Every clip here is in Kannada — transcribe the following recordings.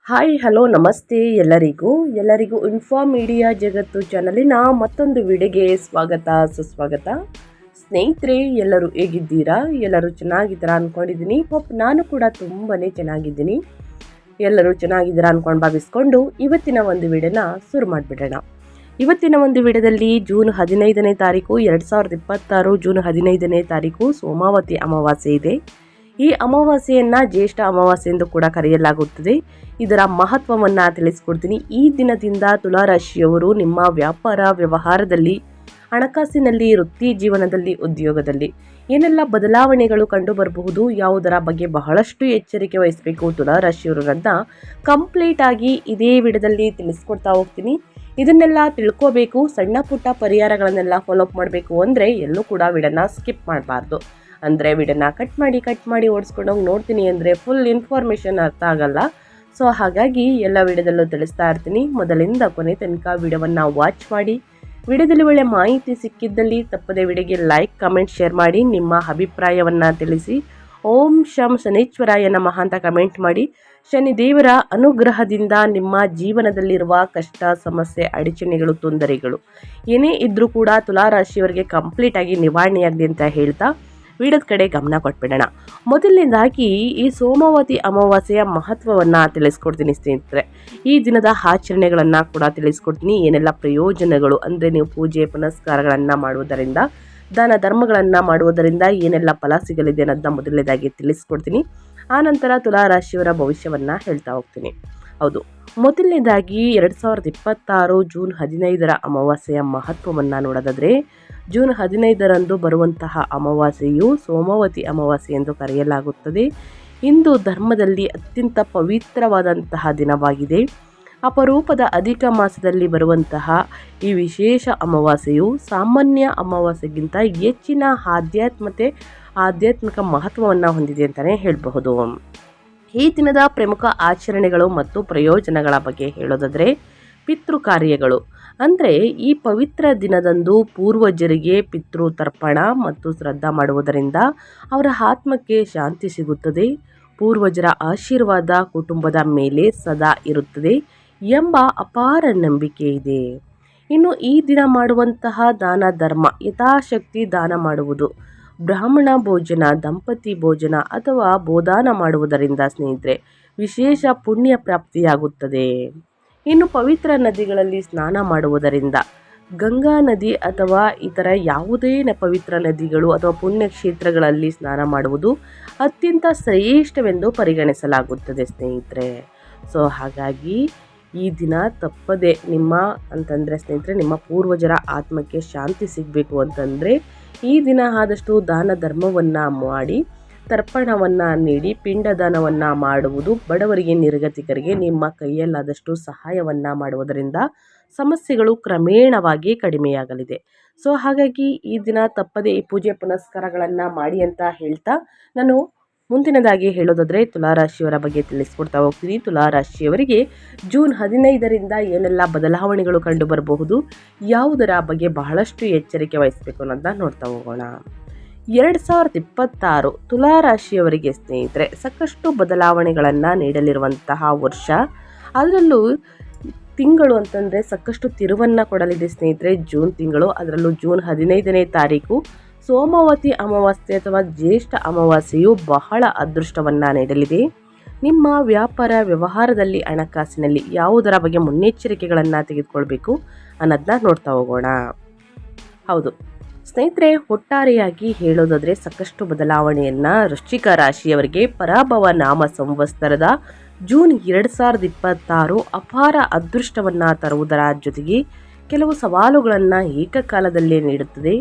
ಹಾಯ್ ಹಲೋ ನಮಸ್ತೆ ಎಲ್ಲರಿಗೂ ಇನ್ಫಾರ್ಮ್ ಮೀಡಿಯಾ ಜಗತ್ತು ಚಾನಲಿನ ಮತ್ತೊಂದು ವಿಡಿಯೋಗೆ ಸ್ವಾಗತ ಸುಸ್ವಾಗತ. ಸ್ನೇಹಿತರೆ, ಎಲ್ಲರೂ ಹೇಗಿದ್ದೀರಾ? ಎಲ್ಲರೂ ಚೆನ್ನಾಗಿದ್ದೀರಾ ಅಂದ್ಕೊಂಡಿದ್ದೀನಿ. ನಾನು ಕೂಡ ತುಂಬಾ ಚೆನ್ನಾಗಿದ್ದೀನಿ. ಎಲ್ಲರೂ ಚೆನ್ನಾಗಿದ್ದೀರಾ ಅಂದ್ಕೊಂಡು ಭಾವಿಸ್ಕೊಂಡು ಇವತ್ತಿನ ಒಂದು ವಿಡಿಯೋನ ಶುರು ಮಾಡಿಬಿಡೋಣ. ಇವತ್ತಿನ ಒಂದು ವಿಡಿಯೋದಲ್ಲಿ ಜೂನ್ 15ನೇ ತಾರೀಕು 2026 ಜೂನ್ 15ನೇ ತಾರೀಕು ಸೋಮಾವತಿ ಅಮಾವಾಸ್ಯೆ ಇದೆ. ಈ ಅಮಾವಾಸ್ಯೆಯನ್ನು ಜ್ಯೇಷ್ಠ ಅಮಾವಾಸ್ಯೆ ಎಂದು ಕೂಡ ಕರೆಯಲಾಗುತ್ತದೆ. ಇದರ ಮಹತ್ವವನ್ನು ತಿಳಿಸ್ಕೊಡ್ತೀನಿ. ಈ ದಿನದಿಂದ ತುಲಾರಾಶಿಯವರು ನಿಮ್ಮ ವ್ಯಾಪಾರ ವ್ಯವಹಾರದಲ್ಲಿ, ಹಣಕಾಸಿನಲ್ಲಿ, ವೃತ್ತಿ ಜೀವನದಲ್ಲಿ, ಉದ್ಯೋಗದಲ್ಲಿ ಏನೆಲ್ಲ ಬದಲಾವಣೆಗಳು ಕಂಡು ಬರಬಹುದು, ಯಾವುದರ ಬಗ್ಗೆ ಬಹಳಷ್ಟು ಎಚ್ಚರಿಕೆ ವಹಿಸಬೇಕು ತುಲಾರಾಶಿಯವರನ್ನ ಕಂಪ್ಲೀಟ್ ಆಗಿ ಇದೇ ವಿಡಿಯೋದಲ್ಲಿ ತಿಳಿಸ್ಕೊಡ್ತಾ ಹೋಗ್ತೀನಿ. ಇದನ್ನೆಲ್ಲ ತಿಳ್ಕೋಬೇಕು, ಸಣ್ಣ ಪುಟ್ಟ ಪರಿಹಾರಗಳನ್ನೆಲ್ಲ ಫಾಲೋ ಅಪ್ ಮಾಡಬೇಕು ಅಂದರೆ ಎಲ್ಲೂ ಕೂಡ ವಿಡಿಯೋನ ಸ್ಕಿಪ್ ಮಾಡಬಾರ್ದು. ಅಂದರೆ ವಿಡಿಯೋನ ಕಟ್ ಮಾಡಿ ಓಡಿಸ್ಕೊಂಡೋಗಿ ನೋಡ್ತೀನಿ ಅಂದರೆ ಫುಲ್ ಇನ್ಫಾರ್ಮೇಷನ್ ಅರ್ಥ ಆಗಲ್ಲ. ಸೊ ಹಾಗಾಗಿ ಎಲ್ಲ ವಿಡಿಯೋದಲ್ಲೂ ತಿಳಿಸ್ತಾ ಇರ್ತೀನಿ. ಮೊದಲಿಂದ ಕೊನೆ ತನಕ ವಿಡಿಯೋವನ್ನು ವಾಚ್ ಮಾಡಿ. ವಿಡಿಯೋದಲ್ಲಿ ಒಳ್ಳೆ ಮಾಹಿತಿ ಸಿಕ್ಕಿದ್ದಲ್ಲಿ ತಪ್ಪದೆ ವಿಡಿಯೋಗೆ ಲೈಕ್, ಕಮೆಂಟ್, ಶೇರ್ ಮಾಡಿ. ನಿಮ್ಮ ಅಭಿಪ್ರಾಯವನ್ನು ತಿಳಿಸಿ. ಓಂ ಶಂ ಶನೀಶ್ವರಾಯ ನಮಃ ಅಂತ ಕಮೆಂಟ್ ಮಾಡಿ. ಶನಿದೇವರ ಅನುಗ್ರಹದಿಂದ ನಿಮ್ಮ ಜೀವನದಲ್ಲಿರುವ ಕಷ್ಟ, ಸಮಸ್ಯೆ, ಅಡಚಣೆಗಳು, ತೊಂದರೆಗಳು ಏನೇ ಇದ್ದರೂ ಕೂಡ ತುಲಾರಾಶಿಯವರಿಗೆ ಕಂಪ್ಲೀಟಾಗಿ ನಿವಾರಣೆಯಾಗಲಿ ಅಂತ ಹೇಳ್ತಾ ವಿಡಿಯೋದ ಕಡೆ ಗಮನ ಕೊಟ್ಬಿಡೋಣ. ಮೊದಲನೇದಾಗಿ ಈ ಸೋಮಾವತಿ ಅಮಾವಾಸ್ಯೆಯ ಮಹತ್ವವನ್ನು ತಿಳಿಸ್ಕೊಡ್ತೀನಿ ಸ್ನೇಹಿತರೆ. ಈ ದಿನದ ಆಚರಣೆಗಳನ್ನು ಕೂಡ ತಿಳಿಸ್ಕೊಡ್ತೀನಿ. ಏನೆಲ್ಲ ಪ್ರಯೋಜನಗಳು ಅಂದರೆ ನೀವು ಪೂಜೆ ಪುನಸ್ಕಾರಗಳನ್ನು ಮಾಡುವುದರಿಂದ, ದಾನ ಧರ್ಮಗಳನ್ನು ಮಾಡುವುದರಿಂದ ಏನೆಲ್ಲ ಫಲ ಸಿಗಲಿದೆ ಅನ್ನೋದನ್ನ ಮೊದಲನೇದಾಗಿ ತಿಳಿಸ್ಕೊಡ್ತೀನಿ. ಆನಂತರ ತುಲಾರಾಶಿಯವರ ಭವಿಷ್ಯವನ್ನು ಹೇಳ್ತಾ ಹೋಗ್ತೀನಿ. ಹೌದು, ಮೊದಲನೇದಾಗಿ 2026 ಜೂನ್ 15ರ ಅಮಾವಾಸ್ಯೆಯ ಮಹತ್ವವನ್ನು ನೋಡೋದಾದರೆ, ಜೂನ್ 15ರಂದು ಬರುವಂತಹ ಅಮಾವಾಸ್ಯೆಯು ಸೋಮಾವತಿ ಅಮಾವಾಸ್ಯೆ ಎಂದು ಕರೆಯಲಾಗುತ್ತದೆ. ಹಿಂದೂ ಧರ್ಮದಲ್ಲಿ ಅತ್ಯಂತ ಪವಿತ್ರವಾದಂತಹ ದಿನವಾಗಿದೆ. ಅಪರೂಪದ ಅಧಿಕ ಮಾಸದಲ್ಲಿ ಬರುವಂತಹ ಈ ವಿಶೇಷ ಅಮಾವಾಸ್ಯೆಯು ಸಾಮಾನ್ಯ ಅಮಾವಾಸ್ಯೆಗಿಂತ ಹೆಚ್ಚಿನ ಆಧ್ಯಾತ್ಮಿಕ ಮಹತ್ವವನ್ನು ಹೊಂದಿದೆ ಅಂತಲೇ ಹೇಳಬಹುದು. ಈ ದಿನದ ಪ್ರಮುಖ ಆಚರಣೆಗಳು ಮತ್ತು ಪ್ರಯೋಜನಗಳ ಬಗ್ಗೆ ಹೇಳೋದಾದರೆ, ಪಿತೃ ಕಾರ್ಯಗಳು ಅಂದರೆ ಈ ಪವಿತ್ರ ದಿನದಂದು ಪೂರ್ವಜರಿಗೆ ಪಿತೃ ತರ್ಪಣ ಮತ್ತು ಶ್ರದ್ಧಾ ಮಾಡುವುದರಿಂದ ಅವರ ಆತ್ಮಕ್ಕೆ ಶಾಂತಿ ಸಿಗುತ್ತದೆ. ಪೂರ್ವಜರ ಆಶೀರ್ವಾದ ಕುಟುಂಬದ ಮೇಲೆ ಸದಾ ಇರುತ್ತದೆ ಎಂಬ ಅಪಾರ ನಂಬಿಕೆ ಇದೆ. ಇನ್ನು ಈ ದಿನ ಮಾಡುವಂತಹ ದಾನ ಧರ್ಮ, ಯಥಾಶಕ್ತಿ ದಾನ ಮಾಡುವುದು, ಬ್ರಾಹ್ಮಣ ಭೋಜನ, ದಂಪತಿ ಭೋಜನ ಅಥವಾ ಬೋದಾನ ಮಾಡುವುದರಿಂದ ಸ್ನೇಹಿತರೆ ವಿಶೇಷ ಪುಣ್ಯ ಪ್ರಾಪ್ತಿಯಾಗುತ್ತದೆ. ಇನ್ನು ಪವಿತ್ರ ನದಿಗಳಲ್ಲಿ ಸ್ನಾನ ಮಾಡುವುದರಿಂದ, ಗಂಗಾ ನದಿ ಅಥವಾ ಇತರ ಯಾವುದೇ ಪವಿತ್ರ ನದಿಗಳು ಅಥವಾ ಪುಣ್ಯಕ್ಷೇತ್ರಗಳಲ್ಲಿ ಸ್ನಾನ ಮಾಡುವುದು ಅತ್ಯಂತ ಶ್ರೇಷ್ಠವೆಂದು ಪರಿಗಣಿಸಲಾಗುತ್ತದೆ ಸ್ನೇಹಿತರೆ. ಸೊ ಹಾಗಾಗಿ ಈ ದಿನ ತಪ್ಪದೆ ನಿಮ್ಮ ಪೂರ್ವಜರ ಆತ್ಮಕ್ಕೆ ಶಾಂತಿ ಸಿಗಬೇಕು ಅಂತಂದರೆ ಈ ದಿನ ಆದಷ್ಟು ದಾನ ಧರ್ಮವನ್ನು ಮಾಡಿ, ತರ್ಪಣವನ್ನು ನೀಡಿ, ಪಿಂಡದಾನವನ್ನು ಮಾಡುವುದು, ಬಡವರಿಗೆ, ನಿರ್ಗತಿಕರಿಗೆ ನಿಮ್ಮ ಕೈಯಲ್ಲಾದಷ್ಟು ಸಹಾಯವನ್ನು ಮಾಡುವುದರಿಂದ ಸಮಸ್ಯೆಗಳು ಕ್ರಮೇಣವಾಗಿ ಕಡಿಮೆಯಾಗಲಿದೆ. ಸೊ ಹಾಗಾಗಿ ಈ ದಿನ ತಪ್ಪದೆ ಈ ಪೂಜೆ ಪುನಸ್ಕಾರಗಳನ್ನು ಮಾಡಿ ಅಂತ ಹೇಳ್ತಾ ನಾನು ಮುಂದಿನದಾಗಿ ಹೇಳೋದಾದರೆ ತುಲಾರಾಶಿಯವರ ಬಗ್ಗೆ ತಿಳಿಸ್ಕೊಡ್ತಾ ಹೋಗ್ತೀನಿ. ತುಲಾರಾಶಿಯವರಿಗೆ ಜೂನ್ 15ರಿಂದ ಏನೆಲ್ಲ ಬದಲಾವಣೆಗಳು ಕಂಡು ಬರಬಹುದು, ಯಾವುದರ ಬಗ್ಗೆ ಬಹಳಷ್ಟು ಎಚ್ಚರಿಕೆ ವಹಿಸಬೇಕು ಅನ್ನೋದನ್ನ ನೋಡ್ತಾ ಹೋಗೋಣ. 2026 ತುಲಾರಾಶಿಯವರಿಗೆ ಸ್ನೇಹಿತರೆ ಸಾಕಷ್ಟು ಬದಲಾವಣೆಗಳನ್ನು ನೀಡಲಿರುವಂತಹ ವರ್ಷ. ಅದರಲ್ಲೂ ತಿಂಗಳು ಅಂತಂದರೆ ಸಾಕಷ್ಟು ತಿರುವನ್ನು ಕೊಡಲಿದೆ ಸ್ನೇಹಿತರೆ ಜೂನ್ ತಿಂಗಳು. ಅದರಲ್ಲೂ ಜೂನ್ 15ನೇ ತಾರೀಕು ಸೋಮಾವತಿ ಅಮಾವಾಸ್ಯೆ ಅಥವಾ ಜ್ಯೇಷ್ಠ ಅಮಾವಾಸ್ಯೆಯು ಬಹಳ ಅದೃಷ್ಟವನ್ನು ನೀಡಲಿದೆ. ನಿಮ್ಮ ವ್ಯಾಪಾರ ವ್ಯವಹಾರದಲ್ಲಿ, ಹಣಕಾಸಿನಲ್ಲಿ ಯಾವುದರ ಬಗ್ಗೆ ಮುನ್ನೆಚ್ಚರಿಕೆಗಳನ್ನು ತೆಗೆದುಕೊಳ್ಬೇಕು ಅನ್ನೋದನ್ನ ನೋಡ್ತಾ ಹೋಗೋಣ. ಹೌದು ಸ್ನೇಹಿತರೆ, ಒಟ್ಟಾರೆಯಾಗಿ ಹೇಳೋದಾದರೆ ಸಾಕಷ್ಟು ಬದಲಾವಣೆಯನ್ನು ವೃಶ್ಚಿಕ ರಾಶಿಯವರಿಗೆ ಪರಾಭವ ನಾಮ ಸಂವತ್ಸರದ ಜೂನ್ 2026 ಅಪಾರ ಅದೃಷ್ಟವನ್ನು ತರುವುದರ ಜೊತೆಗೆ ಕೆಲವು ಸವಾಲುಗಳನ್ನು ಏಕಕಾಲದಲ್ಲೇ ನೀಡುತ್ತದೆ.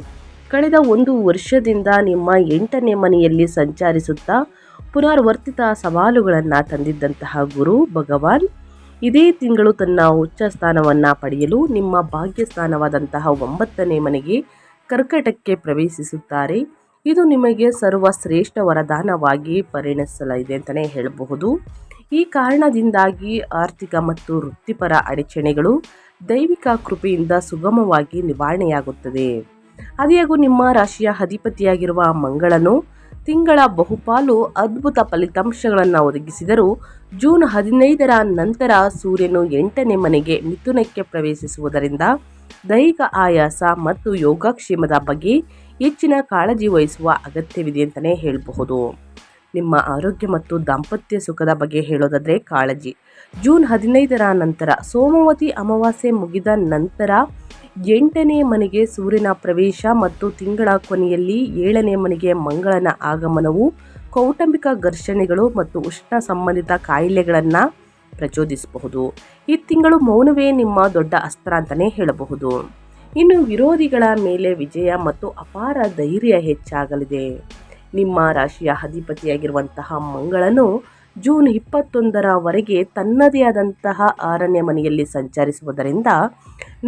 ಕಳೆದ 1 ವರ್ಷದಿಂದ ನಿಮ್ಮ 8ನೇ ಮನೆಯಲ್ಲಿ ಸಂಚರಿಸುತ್ತಾ ಪುನರಾವರ್ತಿತ ಸವಾಲುಗಳನ್ನು ತಂದಿದ್ದಂತಹ ಗುರು ಭಗವಾನ್ ಇದೇ ತಿಂಗಳು ತನ್ನ ಉಚ್ಚ ಸ್ಥಾನವನ್ನು ಪಡೆಯಲು ನಿಮ್ಮ ಭಾಗ್ಯಸ್ಥಾನವಾದಂತಹ 9ನೇ ಮನೆಗೆ ಕರ್ಕಟಕ್ಕೆ ಪ್ರವೇಶಿಸುತ್ತಾರೆ. ಇದು ನಿಮಗೆ ಸರ್ವಶ್ರೇಷ್ಠ ವರದಾನವಾಗಿ ಪರಿಣಮಿಸಲಿದೆ ಅಂತಲೇ ಹೇಳಬಹುದು. ಈ ಕಾರಣದಿಂದಾಗಿ ಆರ್ಥಿಕ ಮತ್ತು ವೃತ್ತಿಪರ ಅಡಚಣೆಗಳು ದೈವಿಕ ಕೃಪೆಯಿಂದ ಸುಗಮವಾಗಿ ನಿವಾರಣೆಯಾಗುತ್ತದೆ. ಆದಾಗ್ಯೂ ನಿಮ್ಮ ರಾಶಿಯ ಅಧಿಪತಿಯಾಗಿರುವ ಮಂಗಳನು ತಿಂಗಳ ಬಹುಪಾಲು ಅದ್ಭುತ ಫಲಿತಾಂಶಗಳನ್ನು ಒದಗಿಸಿದರೂ ಜೂನ್ 15ರ ನಂತರ ಸೂರ್ಯನು 8ನೇ ಮನೆಗೆ ಮಿಥುನಕ್ಕೆ ಪ್ರವೇಶಿಸುವುದರಿಂದ ದೈಹಿಕ ಆಯಾಸ ಮತ್ತು ಯೋಗಕ್ಷೇಮದ ಬಗ್ಗೆ ಹೆಚ್ಚಿನ ಕಾಳಜಿ ವಹಿಸುವ ಅಗತ್ಯವಿದೆ ಅಂತಲೇ ಹೇಳಬಹುದು. ನಿಮ್ಮ ಆರೋಗ್ಯ ಮತ್ತು ದಾಂಪತ್ಯ ಸುಖದ ಬಗ್ಗೆ ಹೇಳೋದಾದರೆ ಕಾಳಜಿ. ಜೂನ್ 15ರ ನಂತರ ಸೋಮವತಿ ಅಮಾವಾಸ್ಯೆ ಮುಗಿದ ನಂತರ 8ನೇ ಮನೆಗೆ ಸೂರ್ಯನ ಪ್ರವೇಶ ಮತ್ತು ತಿಂಗಳ ಕೊನೆಯಲ್ಲಿ 7ನೇ ಮನೆಗೆ ಮಂಗಳನ ಆಗಮನವು ಕೌಟುಂಬಿಕ ಘರ್ಷಣೆಗಳು ಮತ್ತು ಉಷ್ಣ ಸಂಬಂಧಿತ ಕಾಯಿಲೆಗಳನ್ನು ಪ್ರಚೋದಿಸಬಹುದು. ಈ ತಿಂಗಳು ಮೌನವೇ ನಿಮ್ಮ ದೊಡ್ಡ ಅಸ್ತ್ರ ಅಂತಲೇ ಹೇಳಬಹುದು. ಇನ್ನು ವಿರೋಧಿಗಳ ಮೇಲೆ ವಿಜಯ ಮತ್ತು ಅಪಾರ ಧೈರ್ಯ ಹೆಚ್ಚಾಗಲಿದೆ. ನಿಮ್ಮ ರಾಶಿಯ ಅಧಿಪತಿಯಾಗಿರುವಂತಹ ಮಂಗಳನು ಜೂನ್ 21ರವರೆಗೆ ತನ್ನದೇ ಆದಂತಹ 6ನೇ ಮನೆಯಲ್ಲಿ ಸಂಚರಿಸುವುದರಿಂದ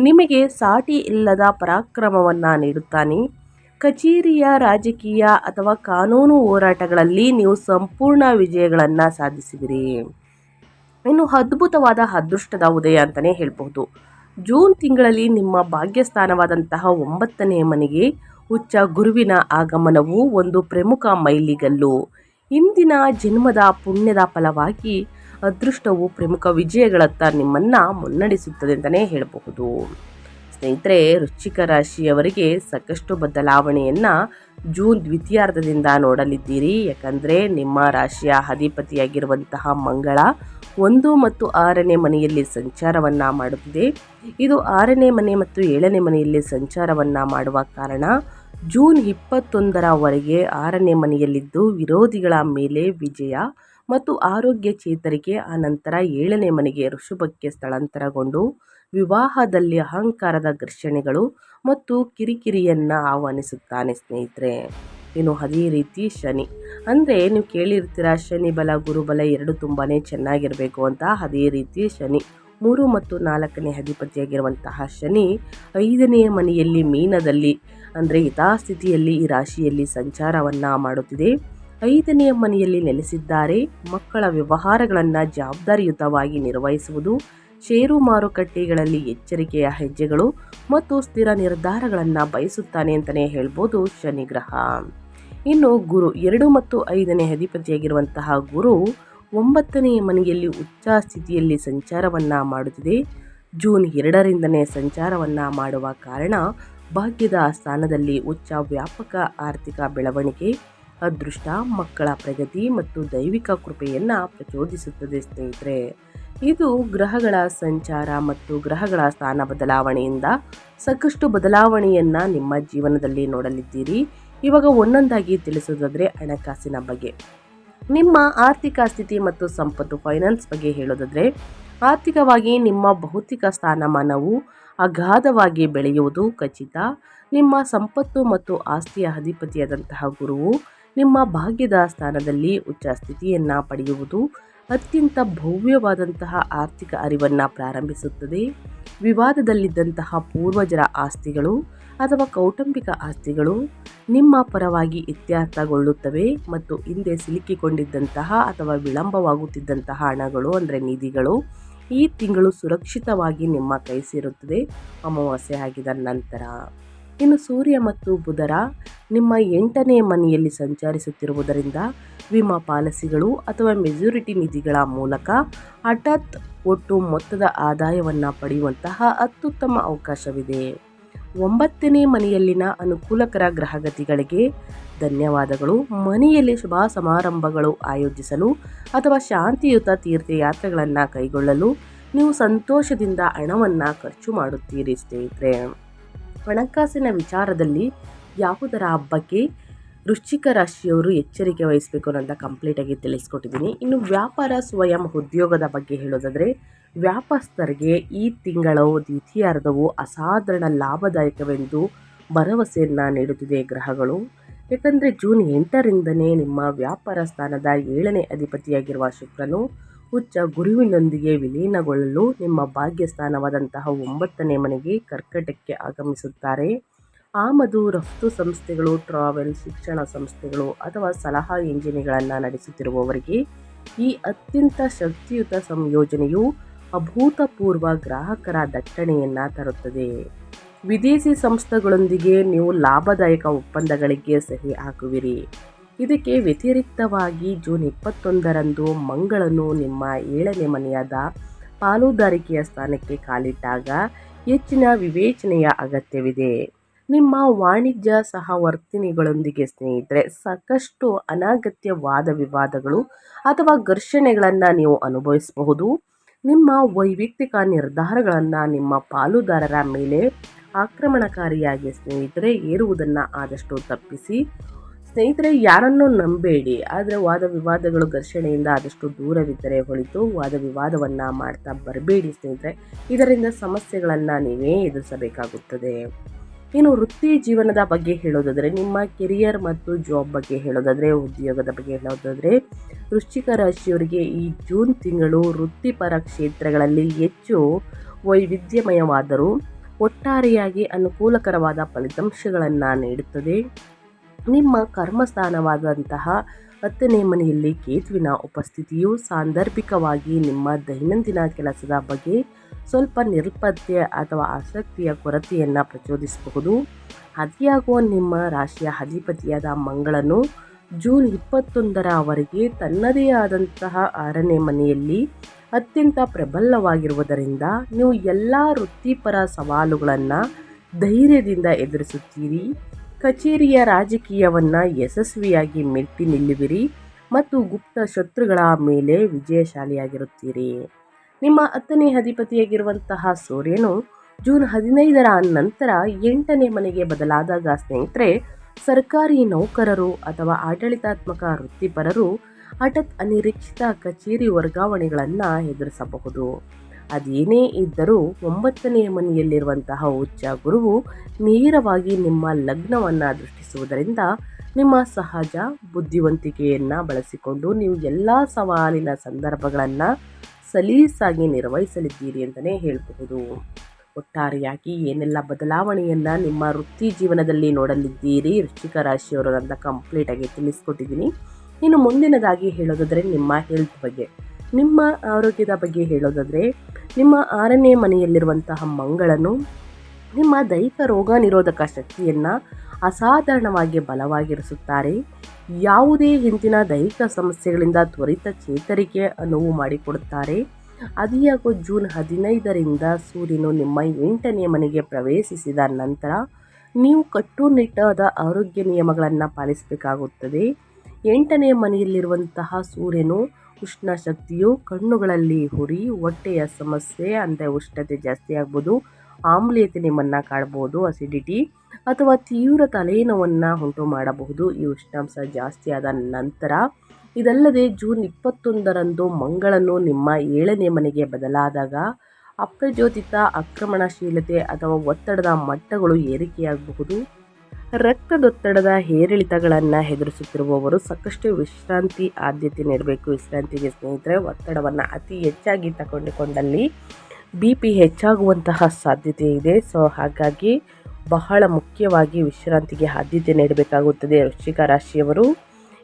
ನಿಮಗೆ ಸಾಟಿ ಇಲ್ಲದ ಪರಾಕ್ರಮವನ್ನು ನೀಡುತ್ತಾನೆ. ಕಚೇರಿಯ, ರಾಜಕೀಯ ಅಥವಾ ಕಾನೂನು ಹೋರಾಟಗಳಲ್ಲಿ ನೀವು ಸಂಪೂರ್ಣ ವಿಜಯಗಳನ್ನು ಸಾಧಿಸಿದಿರಿ. ಇನ್ನು ಅದ್ಭುತವಾದ ಅದೃಷ್ಟದ ಉದಯ ಅಂತಲೇ ಹೇಳ್ಬಹುದು. ಜೂನ್ ತಿಂಗಳಲ್ಲಿ ನಿಮ್ಮ ಭಾಗ್ಯಸ್ಥಾನವಾದಂತಹ 9ನೇ ಮನೆಗೆ ಉಚ್ಚ ಗುರುವಿನ ಆಗಮನವು ಒಂದು ಪ್ರಮುಖ ಮೈಲಿಗಲ್ಲು. ಇಂದಿನ ಜನ್ಮದ ಪುಣ್ಯದ ಫಲವಾಗಿ ಅದೃಷ್ಟವು ಪ್ರಮುಖ ವಿಜಯಗಳತ್ತ ನಿಮ್ಮನ್ನು ಮುನ್ನಡೆಸುತ್ತದೆ ಅಂತಲೇ ಹೇಳಬಹುದು. ಸ್ನೇಹಿತರೆ, ವೃಶ್ಚಿಕ ರಾಶಿಯವರಿಗೆ ಸಾಕಷ್ಟು ಬದಲಾವಣೆಯನ್ನು ಜೂನ್ ದ್ವಿತೀಯಾರ್ಧದಿಂದ ನೋಡಲಿದ್ದೀರಿ. ಯಾಕಂದರೆ ನಿಮ್ಮ ರಾಶಿಯ ಅಧಿಪತಿಯಾಗಿರುವಂತಹ ಮಂಗಳ 1 ಮತ್ತು 6ನೇ ಮನೆಯಲ್ಲಿ ಸಂಚಾರವನ್ನು ಮಾಡುತ್ತಿದೆ. ಇದು 6ನೇ ಮನೆ ಮತ್ತು 7ನೇ ಮನೆಯಲ್ಲಿ ಸಂಚಾರವನ್ನು ಮಾಡುವ ಕಾರಣ ಜೂನ್ 21ರವರೆಗೆ 6ನೇ ಮನೆಯಲ್ಲಿದ್ದು ವಿರೋಧಿಗಳ ಮೇಲೆ ವಿಜಯ ಮತ್ತು ಆರೋಗ್ಯ ಚೇತರಿಕೆ. ಆನಂತರ 7ನೇ ಮನೆಗೆ ಋಷಭಕ್ಕೆ ಸ್ಥಳಾಂತರಗೊಂಡು ವಿವಾಹದಲ್ಲಿ ಅಹಂಕಾರದ ಘರ್ಷಣೆಗಳು ಮತ್ತು ಕಿರಿಕಿರಿಯನ್ನು ಆಹ್ವಾನಿಸುತ್ತಾನೆ ಸ್ನೇಹಿತರೆ. ಇನ್ನು ಅದೇ ರೀತಿ ಶನಿ, ಅಂದರೆ ನೀವು ಕೇಳಿರ್ತೀರ ಶನಿ ಬಲ ಗುರುಬಲ ಎರಡು ತುಂಬಾ ಚೆನ್ನಾಗಿರಬೇಕು ಅಂತ. ಅದೇ ರೀತಿ ಶನಿ 3 ಮತ್ತು 4ನೇ ಅಧಿಪತಿಯಾಗಿರುವಂತಹ ಶನಿ 5ನೇ ಮನೆಯಲ್ಲಿ ಮೀನದಲ್ಲಿ ಅಂದರೆ ಯಥಾಸ್ಥಿತಿಯಲ್ಲಿ ಈ ರಾಶಿಯಲ್ಲಿ ಸಂಚಾರವನ್ನು ಮಾಡುತ್ತಿದೆ. 5ನೇ ಮನೆಯಲ್ಲಿ ನೆಲೆಸಿದ್ದಾರೆ. ಮಕ್ಕಳ ವ್ಯವಹಾರಗಳನ್ನು ಜವಾಬ್ದಾರಿಯುತವಾಗಿ ನಿರ್ವಹಿಸುವುದು, ಷೇರು ಮಾರುಕಟ್ಟೆಗಳಲ್ಲಿ ಎಚ್ಚರಿಕೆಯ ಹೆಜ್ಜೆಗಳು ಮತ್ತು ಸ್ಥಿರ ನಿರ್ಧಾರಗಳನ್ನು ಬಯಸುತ್ತಾನೆ ಅಂತಲೇ ಹೇಳ್ಬೋದು ಶನಿ ಗ್ರಹ. ಇನ್ನು ಗುರು 2 ಮತ್ತು 5ನೇ ಅಧಿಪತಿಯಾಗಿರುವಂತಹ ಗುರು 9ನೇ ಮನೆಯಲ್ಲಿ ಉಚ್ಚ ಸ್ಥಿತಿಯಲ್ಲಿ ಸಂಚಾರವನ್ನು ಮಾಡುತ್ತಿದೆ. ಜೂನ್ 2ರಿಂದನೇ ಸಂಚಾರವನ್ನು ಮಾಡುವ ಕಾರಣ ಭಾಗ್ಯದ ಸ್ಥಾನದಲ್ಲಿ ಉಚ್ಚ ವ್ಯಾಪಕ ಆರ್ಥಿಕ ಬೆಳವಣಿಗೆ, ಅದೃಷ್ಟ, ಮಕ್ಕಳ ಪ್ರಗತಿ ಮತ್ತು ದೈವಿಕ ಕೃಪೆಯನ್ನು ಪ್ರಚೋದಿಸುತ್ತದೆ ಸ್ನೇಹಿತರೆ. ಇದು ಗ್ರಹಗಳ ಸಂಚಾರ ಮತ್ತು ಗ್ರಹಗಳ ಸ್ಥಾನ ಬದಲಾವಣೆಯಿಂದ ಸಾಕಷ್ಟು ಬದಲಾವಣೆಯನ್ನು ನಿಮ್ಮ ಜೀವನದಲ್ಲಿ ನೋಡಲಿದ್ದೀರಿ. ಇವಾಗ ಒಂದೊಂದಾಗಿ ತಿಳಿಸೋದಾದರೆ ಹಣಕಾಸಿನ ಬಗ್ಗೆ, ನಿಮ್ಮ ಆರ್ಥಿಕ ಸ್ಥಿತಿ ಮತ್ತು ಸಂಪತ್ತು ಫೈನಾನ್ಸ್ ಬಗ್ಗೆ ಹೇಳೋದಾದರೆ, ಆರ್ಥಿಕವಾಗಿ ನಿಮ್ಮ ಭೌತಿಕ ಸ್ಥಾನಮಾನವು ಅಗಾಧವಾಗಿ ಬೆಳೆಯುವುದು ಖಚಿತ. ನಿಮ್ಮ ಸಂಪತ್ತು ಮತ್ತು ಆಸ್ತಿಯ ಅಧಿಪತಿಯಾದಂತಹ ಗುರುವು ನಿಮ್ಮ ಭಾಗ್ಯದ ಸ್ಥಾನದಲ್ಲಿ ಉಚ್ಚ ಸ್ಥಿತಿಯನ್ನು ಪಡೆಯುವುದು ಅತ್ಯಂತ ಭವ್ಯವಾದಂತಹ ಆರ್ಥಿಕ ಅರಿವನ್ನು ಪ್ರಾರಂಭಿಸುತ್ತದೆ. ವಿವಾದದಲ್ಲಿದ್ದಂತಹ ಪೂರ್ವಜರ ಆಸ್ತಿಗಳು ಅಥವಾ ಕೌಟುಂಬಿಕ ಆಸ್ತಿಗಳು ನಿಮ್ಮ ಪರವಾಗಿ ಇತ್ಯರ್ಥಗೊಳ್ಳುತ್ತವೆ ಮತ್ತು ಹಿಂದೆ ಸಿಲುಕಿಕೊಂಡಿದ್ದಂತಹ ಅಥವಾ ವಿಳಂಬವಾಗುತ್ತಿದ್ದಂತಹ ಹಣಗಳು ಅಂದರೆ ನಿಧಿಗಳು ಈ ತಿಂಗಳು ಸುರಕ್ಷಿತವಾಗಿ ನಿಮ್ಮ ಕೈ ಸೇರುತ್ತದೆ ಅಮಾವಾಸ್ಯೆ ಆಗಿದ ನಂತರ. ಇನ್ನು ಸೂರ್ಯ ಮತ್ತು ಬುಧರ ನಿಮ್ಮ 8ನೇ ಮನೆಯಲ್ಲಿ ಸಂಚರಿಸುತ್ತಿರುವುದರಿಂದ ವಿಮಾ ಪಾಲಿಸಿಗಳು ಅಥವಾ ಮೆಜಾರಿಟಿ ನಿಧಿಗಳ ಮೂಲಕ ಹಠಾತ್ ಒಟ್ಟು ಮೊತ್ತದ ಆದಾಯವನ್ನು ಪಡೆಯುವಂತಹ ಅತ್ಯುತ್ತಮ ಅವಕಾಶವಿದೆ. 9ನೇ ಮನೆಯಲ್ಲಿನ ಅನುಕೂಲಕರ ಗ್ರಹಗತಿಗಳಿಗೆ ಧನ್ಯವಾದಗಳು. ಮನೆಯಲ್ಲಿ ಶುಭ ಸಮಾರಂಭಗಳು ಆಯೋಜಿಸಲು ಅಥವಾ ಶಾಂತಿಯುತ ತೀರ್ಥಯಾತ್ರೆಗಳನ್ನು ಕೈಗೊಳ್ಳಲು ನೀವು ಸಂತೋಷದಿಂದ ಹಣವನ್ನು ಖರ್ಚು ಮಾಡುತ್ತೀರಿ ಸ್ನೇಹಿತರೆ. ಹಣಕಾಸಿನ ವಿಚಾರದಲ್ಲಿ ಯಾವುದರ ಹಬ್ಬಕ್ಕೆ ವೃಶ್ಚಿಕ ರಾಶಿಯವರು ಎಚ್ಚರಿಕೆ ವಹಿಸಬೇಕು ಅನ್ನೋದನ್ನ ಕಂಪ್ಲೀಟಾಗಿ ತಿಳಿಸ್ಕೊಟ್ಟಿದ್ದೀನಿ. ಇನ್ನು ವ್ಯಾಪಾರ ಸ್ವಯಂ ಉದ್ಯೋಗದ ಬಗ್ಗೆ ಹೇಳೋದಾದರೆ, ವ್ಯಾಪಾರಸ್ಥರಿಗೆ ಈ ತಿಂಗಳು ದ್ವಿತೀಯಾರ್ಧವು ಅಸಾಧಾರಣ ಲಾಭದಾಯಕವೆಂದು ಭರವಸೆಯನ್ನು ನೀಡುತ್ತಿದೆ ಗ್ರಹಗಳು. ಯಾಕಂದರೆ ಜೂನ್ 8ರಿಂದನೇ ನಿಮ್ಮ ವ್ಯಾಪಾರ ಸ್ಥಾನದ 7ನೇ ಅಧಿಪತಿಯಾಗಿರುವ ಶುಕ್ರನು ಉಚ್ಚ ಗುರುವಿನೊಂದಿಗೆ ವಿಲೀನಗೊಳ್ಳಲು ನಿಮ್ಮ ಭಾಗ್ಯಸ್ಥಾನವಾದಂತಹ 9ನೇ ಮನೆಗೆ ಕರ್ಕಟಕ್ಕೆ ಆಗಮಿಸುತ್ತಾರೆ. ಆಮದು ರಫ್ತು ಸಂಸ್ಥೆಗಳು, ಟ್ರಾವೆಲ್, ಶಿಕ್ಷಣ ಸಂಸ್ಥೆಗಳು ಅಥವಾ ಸಲಹಾ ಎಂಜಿನ್ಗಳನ್ನು ನಡೆಸುತ್ತಿರುವವರಿಗೆ ಈ ಅತ್ಯಂತ ಶಕ್ತಿಯುತ ಸಂಯೋಜನೆಯು ಅಭೂತಪೂರ್ವ ಗ್ರಾಹಕರ ದಟ್ಟಣೆಯನ್ನು ತರುತ್ತದೆ. ವಿದೇಶಿ ಸಂಸ್ಥೆಗಳೊಂದಿಗೆ ನೀವು ಲಾಭದಾಯಕ ಒಪ್ಪಂದಗಳಿಗೆ ಸಹಿ ಹಾಕುವಿರಿ. ಇದಕ್ಕೆ ವ್ಯತಿರಿಕ್ತವಾಗಿ ಜೂನ್ 21ರಂದು ಮಂಗಳನು ನಿಮ್ಮ 7ನೇ ಮನೆಯಾದ ಪಾಲುದಾರಿಕೆಯ ಸ್ಥಾನಕ್ಕೆ ಕಾಲಿಟ್ಟಾಗ ಹೆಚ್ಚಿನ ವಿವೇಚನೆಯ ಅಗತ್ಯವಿದೆ. ನಿಮ್ಮ ವಾಣಿಜ್ಯ ಸಹವರ್ತಿನಿಗಳೊಂದಿಗೆ ಸ್ನೇಹಿತರೆ ಸಾಕಷ್ಟು ಅನಗತ್ಯ ವಾದ ವಿವಾದಗಳು ಅಥವಾ ಘರ್ಷಣೆಗಳನ್ನು ನೀವು ಅನುಭವಿಸಬಹುದು. ನಿಮ್ಮ ವೈಯಕ್ತಿಕ ನಿರ್ಧಾರಗಳನ್ನು ನಿಮ್ಮ ಪಾಲುದಾರರ ಮೇಲೆ ಆಕ್ರಮಣಕಾರಿಯಾಗಿ ಸ್ನೇಹಿತರೆ ಏರುವುದನ್ನು ಆದಷ್ಟು ತಪ್ಪಿಸಿ. ಸ್ನೇಹಿತರೆ ಯಾರನ್ನೂ ನಂಬೇಡಿ, ಆದರೆ ವಾದ ವಿವಾದಗಳು ಘರ್ಷಣೆಯಿಂದ ಆದಷ್ಟು ದೂರವಿದ್ದರೆ ಹೊಳಿತು ವಾದ ವಿವಾದವನ್ನು ಮಾಡ್ತಾ ಬರಬೇಡಿ ಸ್ನೇಹಿತರೆ. ಇದರಿಂದ ಸಮಸ್ಯೆಗಳನ್ನು ನೀವೇ ಎದುರಿಸಬೇಕಾಗುತ್ತದೆ. ಇನ್ನು ವೃತ್ತಿ ಜೀವನದ ಬಗ್ಗೆ ಹೇಳೋದಾದರೆ, ನಿಮ್ಮ ಕೆರಿಯರ್ ಮತ್ತು ಜಾಬ್ ಬಗ್ಗೆ ಹೇಳೋದಾದರೆ, ಉದ್ಯೋಗದ ಬಗ್ಗೆ ಹೇಳೋದಾದರೆ, ವೃಶ್ಚಿಕ ರಾಶಿಯವರಿಗೆ ಈ ಜೂನ್ ತಿಂಗಳು ವೃತ್ತಿಪರ ಕ್ಷೇತ್ರಗಳಲ್ಲಿ ಹೆಚ್ಚು ವೈವಿಧ್ಯಮಯವಾದರೂ ಒಟ್ಟಾರೆಯಾಗಿ ಅನುಕೂಲಕರವಾದ ಫಲಿತಾಂಶಗಳನ್ನು ನೀಡುತ್ತದೆ. ನಿಮ್ಮ ಕರ್ಮಸ್ಥಾನವಾದಂತಹ 10ನೇ ಮನೆಯಲ್ಲಿ ಕೇತುವಿನ ಉಪಸ್ಥಿತಿಯು ಸಾಂದರ್ಭಿಕವಾಗಿ ನಿಮ್ಮ ದೈನಂದಿನ ಕೆಲಸದ ಬಗ್ಗೆ ಸ್ವಲ್ಪ ನಿರ್ಲಕ್ಷ್ಯ ಅಥವಾ ಆಸಕ್ತಿಯ ಕೊರತೆಯನ್ನು ಪ್ರಚೋದಿಸಬಹುದು. ಅತಿಯಾಗುವ ನಿಮ್ಮ ರಾಶಿಯ ಅಧಿಪತಿಯಾದ ಮಂಗಳನು ಜೂನ್ 21ರವರೆಗೆ ತನ್ನದೇ ಆದಂತಹ 6ನೇ ಮನೆಯಲ್ಲಿ ಅತ್ಯಂತ ಪ್ರಬಲವಾಗಿರುವುದರಿಂದ ನೀವು ಎಲ್ಲ ವೃತ್ತಿಪರ ಸವಾಲುಗಳನ್ನು ಧೈರ್ಯದಿಂದ ಎದುರಿಸುತ್ತೀರಿ. ಕಚೇರಿಯ ರಾಜಕೀಯವನ್ನು ಯಶಸ್ವಿಯಾಗಿ ಮೆಟ್ಟಿ ನಿಲ್ಲುವಿರಿ ಮತ್ತು ಗುಪ್ತ ಶತ್ರುಗಳ ಮೇಲೆ ವಿಜಯಶಾಲಿಯಾಗಿರುತ್ತೀರಿ. ನಿಮ್ಮ 10ನೇ ಅಧಿಪತಿಯಾಗಿರುವಂತಹ ಸೂರ್ಯನು ಜೂನ್ 15ರ ನಂತರ 8ನೇ ಮನೆಗೆ ಬದಲಾದಾಗ ಸ್ನೇಹಿತರೆ ಸರ್ಕಾರಿ ನೌಕರರು ಅಥವಾ ಆಡಳಿತಾತ್ಮಕ ವೃತ್ತಿಪರರು ಹಠಾತ್ ಅನಿರೀಕ್ಷಿತ ಕಚೇರಿ ವರ್ಗಾವಣೆಗಳನ್ನು ಎದುರಿಸಬಹುದು. ಅದೇನೇ ಇದ್ದರೂ 9ನೇ ಮನೆಯಲ್ಲಿರುವಂತಹ ಉಚ್ಚ ಗುರುವು ನೇರವಾಗಿ ನಿಮ್ಮ ಲಗ್ನವನ್ನು ದೃಷ್ಟಿಸುವುದರಿಂದ ನಿಮ್ಮ ಸಹಜ ಬುದ್ಧಿವಂತಿಕೆಯನ್ನು ಬಳಸಿಕೊಂಡು ನೀವು ಎಲ್ಲ ಸವಾಲಿನ ಸಂದರ್ಭಗಳನ್ನು ಸಲೀಸಾಗಿ ನಿರ್ವಹಿಸಲಿದ್ದೀರಿ ಅಂತಲೇ ಹೇಳಬಹುದು. ಒಟ್ಟಾರೆಯಾಗಿ ಏನೆಲ್ಲ ಬದಲಾವಣೆಯನ್ನು ನಿಮ್ಮ ವೃತ್ತಿ ಜೀವನದಲ್ಲಿ ನೋಡಲಿದ್ದೀರಿ ವೃಶ್ಚಿಕ ರಾಶಿಯವರು ಅಂತ ಕಂಪ್ಲೀಟಾಗಿ ತಿಳಿಸ್ಕೊಟ್ಟಿದ್ದೀನಿ. ಇನ್ನು ಮುಂದಿನದಾಗಿ ಹೇಳೋದಾದರೆ ನಿಮ್ಮ ಹೆಲ್ತ್ ಬಗ್ಗೆ, ನಿಮ್ಮ ಆರೋಗ್ಯದ ಬಗ್ಗೆ ಹೇಳೋದಾದರೆ, ನಿಮ್ಮ 6ನೇ ಮನೆಯಲ್ಲಿರುವಂತಹ ಮಂಗಳನು ನಿಮ್ಮ ದೈಹಿಕ ರೋಗ ನಿರೋಧಕ ಶಕ್ತಿಯನ್ನು ಅಸಾಧಾರಣವಾಗಿ ಬಲವಾಗಿರಿಸುತ್ತಾರೆ. ಯಾವುದೇ ಹಿಂದಿನ ದೈಹಿಕ ಸಮಸ್ಯೆಗಳಿಂದ ತ್ವರಿತ ಚೇತರಿಕೆ ಅನುವು ಮಾಡಿಕೊಡುತ್ತಾರೆ. ಅದಿಯಾಗೋ ಜೂನ್ 15ರಿಂದ ಸೂರ್ಯನು ನಿಮ್ಮ 8ನೇ ಮನೆಗೆ ಪ್ರವೇಶಿಸಿದ ನಂತರ ನೀವು ಕಟ್ಟುನಿಟ್ಟಾದ ಆರೋಗ್ಯ ನಿಯಮಗಳನ್ನು ಪಾಲಿಸಬೇಕಾಗುತ್ತದೆ. 8ನೇ ಮನೆಯಲ್ಲಿರುವಂತಹ ಸೂರ್ಯನು ಉಷ್ಣ ಶಕ್ತಿಯು ಕಣ್ಣುಗಳಲ್ಲಿ ಹುರಿ, ಹೊಟ್ಟೆಯ ಸಮಸ್ಯೆ ಅಂದರೆ ಉಷ್ಣತೆ ಜಾಸ್ತಿ ಆಗ್ಬೋದು, ಆಮ್ಲೀಯತೆ ನಿಮ್ಮನ್ನು ಕಾಡಬಹುದು, ಅಸಿಡಿಟಿ ಅಥವಾ ತೀವ್ರ ತಲೆನೋವನ್ನು ಉಂಟು ಮಾಡಬಹುದು ಈ ಉಷ್ಣಾಂಶ ಜಾಸ್ತಿ ಆದ ನಂತರ. ಇದಲ್ಲದೆ ಜೂನ್ 21ರಂದು ಮಂಗಳನು ನಿಮ್ಮ 7ನೇ ಮನೆಗೆ ಬದಲಾದಾಗ ಅಪ್ರಚೋದಿತ ಆಕ್ರಮಣಶೀಲತೆ ಅಥವಾ ಒತ್ತಡದ ಮಟ್ಟಗಳು ಏರಿಕೆಯಾಗಬಹುದು. ರಕ್ತದೊತ್ತಡದ ಏರಿಳಿತಗಳನ್ನು ಎದುರಿಸುತ್ತಿರುವವರು ಸಾಕಷ್ಟು ವಿಶ್ರಾಂತಿ ಆದ್ಯತೆ ನೀಡಬೇಕು. ವಿಶ್ರಾಂತಿಗೆ ಸ್ನೇಹಿತರೆ ಒತ್ತಡವನ್ನು ಅತಿ ಹೆಚ್ಚಾಗಿ ತಗೊಂಡುಕೊಂಡಲ್ಲಿ BP ಹೆಚ್ಚಾಗುವಂತಹ ಸಾಧ್ಯತೆ ಇದೆ. ಸೊ ಹಾಗಾಗಿ ಬಹಳ ಮುಖ್ಯವಾಗಿ ವಿಶ್ರಾಂತಿಗೆ ಆದ್ಯತೆ ನೀಡಬೇಕಾಗುತ್ತದೆ ವೃಶ್ಚಿಕ ರಾಶಿಯವರು.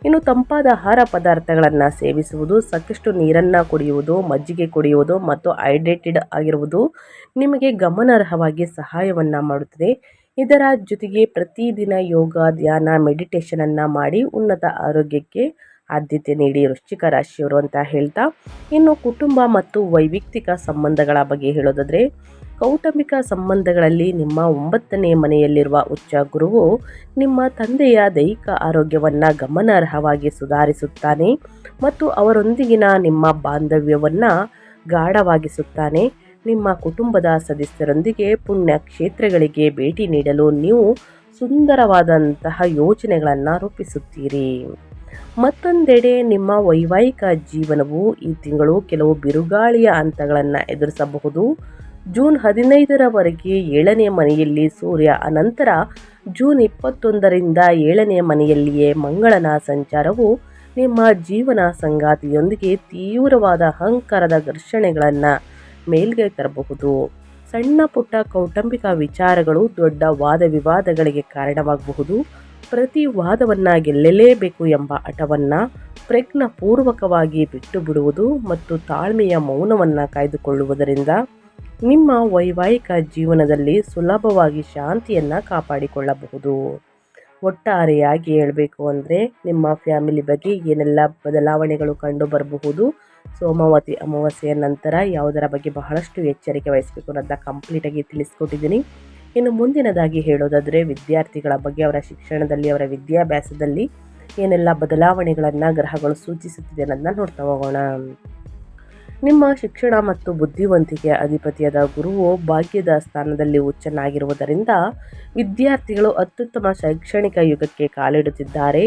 ಇನ್ನು ತಂಪಾದ ಆಹಾರ ಪದಾರ್ಥಗಳನ್ನು ಸೇವಿಸುವುದು, ಸಾಕಷ್ಟು ನೀರನ್ನು ಕುಡಿಯುವುದು, ಮಜ್ಜಿಗೆ ಕುಡಿಯುವುದು ಮತ್ತು ಹೈಡ್ರೇಟೆಡ್ ಆಗಿರುವುದು ನಿಮಗೆ ಗಮನಾರ್ಹವಾಗಿ ಸಹಾಯವನ್ನು ಮಾಡುತ್ತದೆ. ಇದರ ಜೊತೆಗೆ ಪ್ರತಿದಿನ ಯೋಗ, ಧ್ಯಾನ, ಮೆಡಿಟೇಷನನ್ನು ಮಾಡಿ ಉನ್ನತ ಆರೋಗ್ಯಕ್ಕೆ ಆದ್ಯತೆ ನೀಡಿ ವೃಶ್ಚಿಕ ರಾಶಿಯವರು ಅಂತ ಹೇಳ್ತಾ, ಇನ್ನು ಕುಟುಂಬ ಮತ್ತು ವೈಯಕ್ತಿಕ ಸಂಬಂಧಗಳ ಬಗ್ಗೆ ಹೇಳೋದಾದರೆ, ಕೌಟುಂಬಿಕ ಸಂಬಂಧಗಳಲ್ಲಿ ನಿಮ್ಮ 9ನೇ ಮನೆಯಲ್ಲಿರುವ ಉಚ್ಚ ಗುರುವು ನಿಮ್ಮ ತಂದೆಯ ದೈಹಿಕ ಆರೋಗ್ಯವನ್ನು ಗಮನಾರ್ಹವಾಗಿ ಸುಧಾರಿಸುತ್ತಾನೆ ಮತ್ತು ಅವರೊಂದಿಗಿನ ನಿಮ್ಮ ಬಾಂಧವ್ಯವನ್ನು ಗಾಢವಾಗಿಸುತ್ತಾನೆ. ನಿಮ್ಮ ಕುಟುಂಬದ ಸದಸ್ಯರೊಂದಿಗೆ ಪುಣ್ಯ ಕ್ಷೇತ್ರಗಳಿಗೆ ಭೇಟಿ ನೀಡಲು ನೀವು ಸುಂದರವಾದಂತಹ ಯೋಜನೆಗಳನ್ನು ರೂಪಿಸುತ್ತೀರಿ. ಮತ್ತೊಂದೆಡೆ ನಿಮ್ಮ ವೈವಾಹಿಕ ಜೀವನವು ಈ ತಿಂಗಳು ಕೆಲವು ಬಿರುಗಾಳಿಯ ಹಂತಗಳನ್ನು ಎದುರಿಸಬಹುದು. ಜೂನ್ 15ರವರೆಗೆ 7ನೇ ಮನೆಯಲ್ಲಿ ಸೂರ್ಯ, ಅನಂತರ ಜೂನ್ 21ರಿಂದ 7ನೇ ಮನೆಯಲ್ಲಿಯೇ ಮಂಗಳನ ಸಂಚಾರವು ನಿಮ್ಮ ಜೀವನ ಸಂಗಾತಿಯೊಂದಿಗೆ ತೀವ್ರವಾದ ಅಹಂಕಾರದ ಘರ್ಷಣೆಗಳನ್ನು ಮೇಲ್ಗೆ ತರಬಹುದು. ಸಣ್ಣ ಪುಟ್ಟ ಕೌಟುಂಬಿಕ ವಿಚಾರಗಳು ದೊಡ್ಡ ವಾದ ವಿವಾದಗಳಿಗೆ ಕಾರಣವಾಗಬಹುದು. ಪ್ರತಿ ವಾದವನ್ನು ಗೆಲ್ಲಲೇಬೇಕು ಎಂಬ ಹಠವನ್ನು ಪ್ರಜ್ಞಾಪೂರ್ವಕವಾಗಿ ಬಿಟ್ಟು ಬಿಡುವುದು ಮತ್ತು ತಾಳ್ಮೆಯ ಮೌನವನ್ನು ಕಾಯ್ದುಕೊಳ್ಳುವುದರಿಂದ ನಿಮ್ಮ ವೈವಾಹಿಕ ಜೀವನದಲ್ಲಿ ಸುಲಭವಾಗಿ ಶಾಂತಿಯನ್ನು ಕಾಪಾಡಿಕೊಳ್ಳಬಹುದು. ಒಟ್ಟಾರೆಯಾಗಿ ಹೇಳಬೇಕು ಅಂದರೆ ನಿಮ್ಮ ಫ್ಯಾಮಿಲಿ ಬಗ್ಗೆ ಏನೆಲ್ಲ ಬದಲಾವಣೆಗಳು ಕಂಡು ಬರಬಹುದು, ಸೋಮವತಿ ಅಮಾವಾಸ್ಯೆಯ ನಂತರ ಯಾವುದರ ಬಗ್ಗೆ ಬಹಳಷ್ಟು ಎಚ್ಚರಿಕೆ ವಹಿಸಬೇಕು ಅನ್ನೋದನ್ನ ಕಂಪ್ಲೀಟಾಗಿ ತಿಳಿಸ್ಕೊಟ್ಟಿದ್ದೀನಿ. ಇನ್ನು ಮುಂದಿನದಾಗಿ ಹೇಳೋದಾದರೆ ವಿದ್ಯಾರ್ಥಿಗಳ ಬಗ್ಗೆ ಅವರ ಶಿಕ್ಷಣದಲ್ಲಿ, ಅವರ ವಿದ್ಯಾಭ್ಯಾಸದಲ್ಲಿ ಏನೆಲ್ಲ ಬದಲಾವಣೆಗಳನ್ನು ಗ್ರಹಗಳು ಸೂಚಿಸುತ್ತಿದೆ ಅನ್ನೋದನ್ನ ನೋಡ್ತಾ ಹೋಗೋಣ. ನಿಮ್ಮ ಶಿಕ್ಷಣ ಮತ್ತು ಬುದ್ಧಿವಂತಿಕೆಯ ಅಧಿಪತಿಯಾದ ಗುರುವು ಭಾಗ್ಯದ ಸ್ಥಾನದಲ್ಲಿ ಉಚ್ಚನಾಗಿರುವುದರಿಂದ ವಿದ್ಯಾರ್ಥಿಗಳು ಅತ್ಯುತ್ತಮ ಶೈಕ್ಷಣಿಕ ಯುಗಕ್ಕೆ ಕಾಲಿಡುತ್ತಿದ್ದಾರೆ.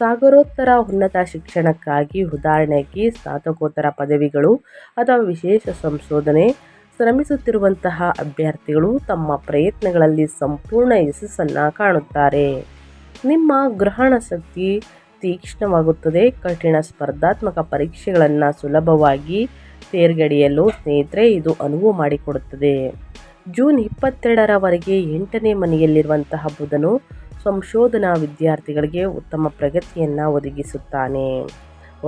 ಸಾಗರೋತ್ತರ ಉನ್ನತ ಶಿಕ್ಷಣಕ್ಕಾಗಿ, ಉದಾಹರಣೆಗೆ ಸ್ನಾತಕೋತ್ತರ ಪದವಿಗಳು ಅಥವಾ ವಿಶೇಷ ಸಂಶೋಧನೆ ಶ್ರಮಿಸುತ್ತಿರುವಂತಹ ಅಭ್ಯರ್ಥಿಗಳು ತಮ್ಮ ಪ್ರಯತ್ನಗಳಲ್ಲಿ ಸಂಪೂರ್ಣ ಯಶಸ್ಸನ್ನು ಕಾಣುತ್ತಾರೆ. ನಿಮ್ಮ ಗ್ರಹಣ ಶಕ್ತಿ ತೀಕ್ಷ್ಣವಾಗುತ್ತದೆ. ಕಠಿಣ ಸ್ಪರ್ಧಾತ್ಮಕ ಪರೀಕ್ಷೆಗಳನ್ನು ಸುಲಭವಾಗಿ ತೇರ್ಗಡೆಯಲು ಸ್ನೇಹಿತರೆ ಇದು ಅನುವು ಮಾಡಿಕೊಡುತ್ತದೆ. ಜೂನ್ 22ರವರೆಗೆ 8ನೇ ಮನೆಯಲ್ಲಿರುವಂತಹ ಬುಧನು ಸಂಶೋಧನಾ ವಿದ್ಯಾರ್ಥಿಗಳಿಗೆ ಉತ್ತಮ ಪ್ರಗತಿಯನ್ನು ಒದಗಿಸುತ್ತಾನೆ.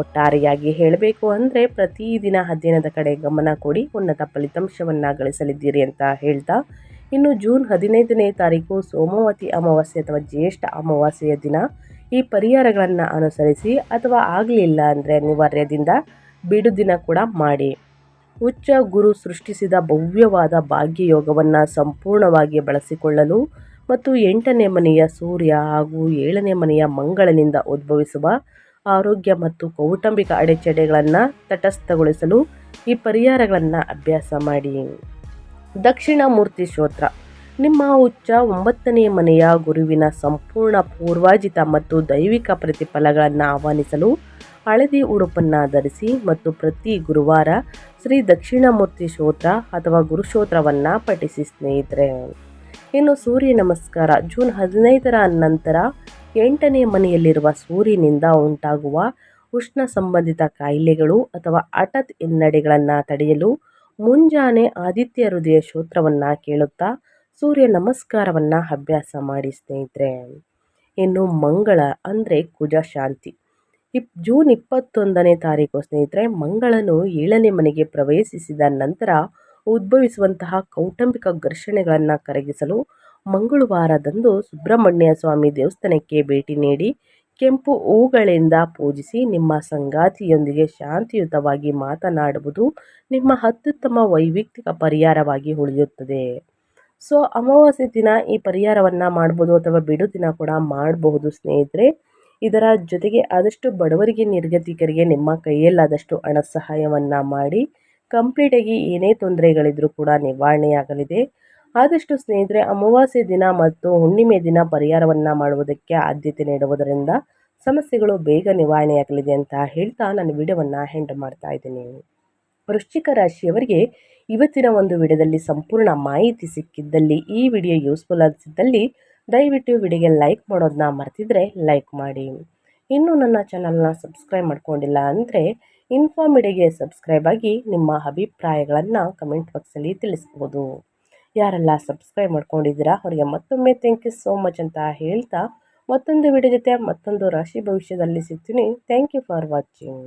ಒಟ್ಟಾರೆಯಾಗಿ ಹೇಳಬೇಕು ಅಂದರೆ ಪ್ರತಿದಿನ ಅಧ್ಯಯನದ ಕಡೆ ಗಮನ ಕೊಡಿ, ಉನ್ನತ ಫಲಿತಾಂಶವನ್ನು ಗಳಿಸಲಿದ್ದೀರಿ ಅಂತ ಹೇಳ್ತಾ, ಇನ್ನು ಜೂನ್ 15ನೇ ತಾರೀಕು ಸೋಮವತಿ ಅಮಾವಾಸ್ಯೆ ಅಥವಾ ಜ್ಯೇಷ್ಠ ಅಮಾವಾಸ್ಯೆಯ ದಿನ ಈ ಪರಿಹಾರಗಳನ್ನು ಅನುಸರಿಸಿ, ಅಥವಾ ಆಗಲಿಲ್ಲ ಅಂದರೆ ಅನಿವಾರ್ಯದಿಂದ ಬಿಡುದಿನ ಕೂಡ ಮಾಡಿ. ಉಚ್ಚ ಗುರು ಸೃಷ್ಟಿಸಿದ ಭವ್ಯವಾದ ಭಾಗ್ಯಯೋಗವನ್ನು ಸಂಪೂರ್ಣವಾಗಿ ಬಳಸಿಕೊಳ್ಳಲು ಮತ್ತು 8ನೇ ಮನೆಯ ಸೂರ್ಯ ಹಾಗೂ 7ನೇ ಮನೆಯ ಮಂಗಳನಿಂದ ಉದ್ಭವಿಸುವ ಆರೋಗ್ಯ ಮತ್ತು ಕೌಟುಂಬಿಕ ಅಡೆತಡೆಗಳನ್ನು ತಟಸ್ಥಗೊಳಿಸಲು ಈ ಪರಿಹಾರಗಳನ್ನು ಅಭ್ಯಾಸ ಮಾಡಿ. ದಕ್ಷಿಣ ಮೂರ್ತಿ ಸ್ತೋತ್ರ. ನಿಮ್ಮ ಉಚ್ಚ 9ನೇ ಮನೆಯ ಗುರುವಿನ ಸಂಪೂರ್ಣ ಪೂರ್ವಾಜಿತ ಮತ್ತು ದೈವಿಕ ಪ್ರತಿಫಲಗಳನ್ನು ಆಹ್ವಾನಿಸಲು ಹಳದಿ ಉಡುಪನ್ನು ಧರಿಸಿ ಮತ್ತು ಪ್ರತಿ ಗುರುವಾರ ಶ್ರೀ ದಕ್ಷಿಣಮೂರ್ತಿ ಸ್ತೋತ್ರ ಅಥವಾ ಗುರುಸ್ತೋತ್ರವನ್ನು ಪಠಿಸಿ ಸ್ನೇಹಿತರೆ. ಇನ್ನು ಸೂರ್ಯ ನಮಸ್ಕಾರ. ಜೂನ್ 15ರ ನಂತರ 8ನೇ ಮನೆಯಲ್ಲಿರುವ ಸೂರ್ಯನಿಂದ ಉಂಟಾಗುವ ಉಷ್ಣ ಸಂಬಂಧಿತ ಕಾಯಿಲೆಗಳು ಅಥವಾ ಹಠಾತ್ ಹಿನ್ನಡೆಗಳನ್ನು ತಡೆಯಲು ಮುಂಜಾನೆ ಆದಿತ್ಯ ಹೃದಯ ಸ್ತೋತ್ರವನ್ನು ಕೇಳುತ್ತಾ ಸೂರ್ಯ ನಮಸ್ಕಾರವನ್ನು ಅಭ್ಯಾಸ ಮಾಡಿ ಸ್ನೇಹಿತರೆ. ಇನ್ನು ಮಂಗಳ ಅಂದರೆ ಕುಜ ಶಾಂತಿ. ಜೂನ್ 21ನೇ ತಾರೀಕು ಸ್ನೇಹಿತರೆ, ಮಂಗಳನು 7ನೇ ಮನೆಗೆ ಪ್ರವೇಶಿಸಿದ ನಂತರ ಉದ್ಭವಿಸುವಂತಹ ಕೌಟುಂಬಿಕ ಘರ್ಷಣೆಗಳನ್ನು ಕರಗಿಸಲು ಮಂಗಳವಾರದಂದು ಸುಬ್ರಹ್ಮಣ್ಯ ಸ್ವಾಮಿ ದೇವಸ್ಥಾನಕ್ಕೆ ಭೇಟಿ ನೀಡಿ ಕೆಂಪು ಹೂಗಳಿಂದ ಪೂಜಿಸಿ ನಿಮ್ಮ ಸಂಗಾತಿಯೊಂದಿಗೆ ಶಾಂತಿಯುತವಾಗಿ ಮಾತನಾಡುವುದು ನಿಮ್ಮ ಅತ್ಯುತ್ತಮ ವೈಯಕ್ತಿಕ ಪರಿಹಾರವಾಗಿ ಉಳಿಯುತ್ತದೆ. ಸೊ ಅಮಾವಾಸ್ಯೆ ದಿನ ಈ ಪರಿಹಾರವನ್ನು ಮಾಡ್ಬೋದು ಅಥವಾ ಬಿಡುದಿನ ಕೂಡ ಮಾಡಬಹುದು ಸ್ನೇಹಿತರೆ. ಇದರ ಜೊತೆಗೆ ಆದಷ್ಟು ಬಡವರಿಗೆ, ನಿರ್ಗತಿಕರಿಗೆ ನಿಮ್ಮ ಕೈಯಲ್ಲಾದಷ್ಟು ಹಣ ಸಹಾಯವನ್ನು ಮಾಡಿ. ಕಂಪ್ಲೀಟಾಗಿ ಏನೇ ತೊಂದರೆಗಳಿದ್ರೂ ಕೂಡ ನಿವಾರಣೆಯಾಗಲಿದೆ. ಆದಷ್ಟು ಸ್ನೇಹಿತರೆ ಅಮಾವಾಸ್ಯೆ ದಿನ ಮತ್ತು ಹುಣ್ಣಿಮೆ ದಿನ ಪರಿಹಾರವನ್ನು ಮಾಡುವುದಕ್ಕೆ ಆದ್ಯತೆ ನೀಡುವುದರಿಂದ ಸಮಸ್ಯೆಗಳು ಬೇಗ ನಿವಾರಣೆಯಾಗಲಿದೆ ಅಂತ ಹೇಳ್ತಾ ನಾನು ವಿಡಿಯೋವನ್ನು ಎಂಡ್ ಮಾಡ್ತಾ ಇದ್ದೀನಿ. ವೃಶ್ಚಿಕ ರಾಶಿಯವರಿಗೆ ಇವತ್ತಿನ ಒಂದು ವಿಡಿಯೋದಲ್ಲಿ ಸಂಪೂರ್ಣ ಮಾಹಿತಿ ಸಿಕ್ಕಿದ್ದಲ್ಲಿ, ಈ ವಿಡಿಯೋ ಯೂಸ್ಫುಲ್ ಅನಿಸಿದ್ದಲ್ಲಿ ದಯವಿಟ್ಟು ವಿಡಿಯೋಗೆ ಲೈಕ್ ಮಾಡೋದನ್ನ ಮರ್ತಿದ್ರೆ ಲೈಕ್ ಮಾಡಿ. ಇನ್ನೂ ನನ್ನ ಚಾನಲ್ನ ಸಬ್ಸ್ಕ್ರೈಬ್ ಮಾಡ್ಕೊಂಡಿಲ್ಲ ಅಂದರೆ ಇನ್ಫಾರ್ಮಿಡಿಗೆ ಸಬ್ಸ್ಕ್ರೈಬ್ ಆಗಿ ನಿಮ್ಮ ಅಭಿಪ್ರಾಯಗಳನ್ನು ಕಮೆಂಟ್ ಬಾಕ್ಸಲ್ಲಿ ತಿಳಿಸ್ಬೋದು. ಯಾರೆಲ್ಲ ಸಬ್ಸ್ಕ್ರೈಬ್ ಮಾಡ್ಕೊಂಡಿದ್ದೀರಾ ಅವರಿಗೆ ಮತ್ತೊಮ್ಮೆ ಥ್ಯಾಂಕ್ ಯು ಸೋ ಮಚ್ ಅಂತ ಹೇಳ್ತಾ ಮತ್ತೊಂದು ವಿಡಿಯೋ ಜೊತೆ ಮತ್ತೊಂದು ರಾಶಿ ಭವಿಷ್ಯದಲ್ಲಿ ಸಿಗ್ತೀನಿ. Thank you for watching.